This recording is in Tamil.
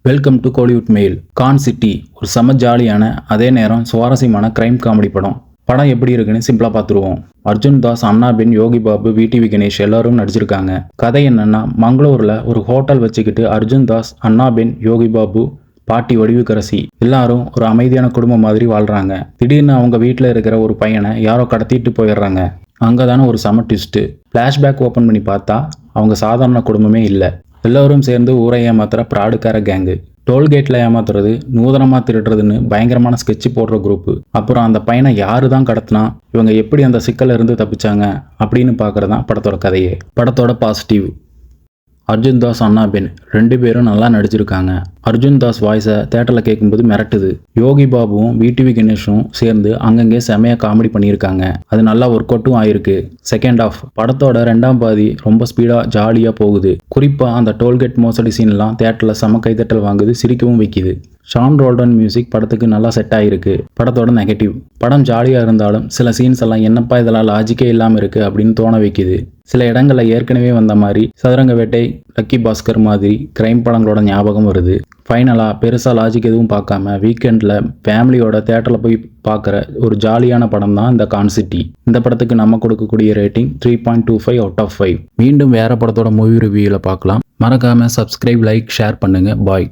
Welcome to Kollywood mail. கான் சிட்டி ஒரு செம ஜாலியான அதே நேரம் சுவாரஸ்யமான கிரைம் காமெடி படம். படம் எப்படி இருக்குன்னு சிம்பிளா பார்த்துருவோம். அர்ஜுன் தாஸ், அண்ணாபின், யோகி பாபு, விடிவி கணேஷ் எல்லாரும் நடிச்சிருக்காங்க. கதை என்னன்னா, மங்களூர்ல ஒரு ஹோட்டல் வச்சுக்கிட்டு அர்ஜுன் தாஸ், அண்ணாபின், யோகி பாபு, பாட்டி வடிவுக்கரசி எல்லாரும் ஒரு அமைதியான குடும்பம் மாதிரி வாழ்றாங்க. திடீர்னு அவங்க வீட்டில் இருக்கிற ஒரு பையனை யாரோ கடத்திட்டு போயிடுறாங்க. அங்கதானே ஒரு செம ட்விஸ்ட். ஃப்ளாஷ்பேக் ஓப்பன் பண்ணி பார்த்தா அவங்க சாதாரண குடும்பமே இல்லை. எல்லோரும் சேர்ந்து ஊரை ஏமாத்துற ப்ராடுக்கார கேங்கு. டோல்கேட்டில் ஏமாத்துறது, நூதனமாக திருடுறதுன்னு பயங்கரமான ஸ்கெட்ச் போடுற குரூப்பு. அப்புறம் அந்த பையனை யாரு தான் கடத்தினா, இவங்க எப்படி அந்த சிக்கல்ல இருந்து தப்பிச்சாங்க அப்படின்னு பார்க்கறது தான் படத்தோட கதையே. படத்தோட பாசிட்டிவ்: அர்ஜுன் தாஸ், அண்ணாபின் ரெண்டு பேரும் நல்லா நடிச்சிருக்காங்க. அர்ஜுன் தாஸ் வாய்ஸை தேட்டரில் கேட்கும்போது மிரட்டுது. யோகி பாபுவும் விடிவி கணேஷும் சேர்ந்து அங்கங்கே செமையாக காமெடி பண்ணியிருக்காங்க. அது நல்லா ஒர்க் அவுட்டும் ஆயிருக்கு. செகண்ட் ஆஃப் படத்தோட ரெண்டாம் பாதி ரொம்ப ஸ்பீடாக ஜாலியாக போகுது. குறிப்பாக அந்த டோல்கேட் மோசடி சீன்லாம் தேட்டரில் செம கைத்தட்டல் வாங்குது, சிரிக்கவும் வைக்குது. ஷான் ரோல்டன் மியூசிக் படத்துக்கு நல்லா செட் ஆகிருக்கு. படத்தோட நெகட்டிவ்: படம் ஜாலியாக இருந்தாலும் சில சீன்ஸ் எல்லாம் என்னப்பா இதெல்லாம் லாஜிக்கே இல்லாமல் இருக்குது அப்படின்னு தோண வைக்குது. சில இடங்களில் ஏற்கனவே வந்த மாதிரி சதுரங்க வேட்டை, லக்கி பாஸ்கர் மாதிரி கிரைம் படங்களோட ஞாபகம் வருது. ஃபைனலாக பெருசாக லாஜிக் எதுவும் பார்க்காம வீக்கெண்டில் ஃபேமிலியோட தேட்டரில் போய் பார்க்குற ஒரு ஜாலியான படம் தான் இந்த கான் சிட்டி. இந்த படத்துக்கு நம்ம கொடுக்கக்கூடிய ரேட்டிங் 3.25 அவுட் ஆஃப் 5. மீண்டும் வேறு படத்தோட மூவி ரிவ்யூவில் பார்க்கலாம். மறக்காமல் சப்ஸ்கிரைப், லைக், ஷேர் பண்ணுங்கள். பாய்.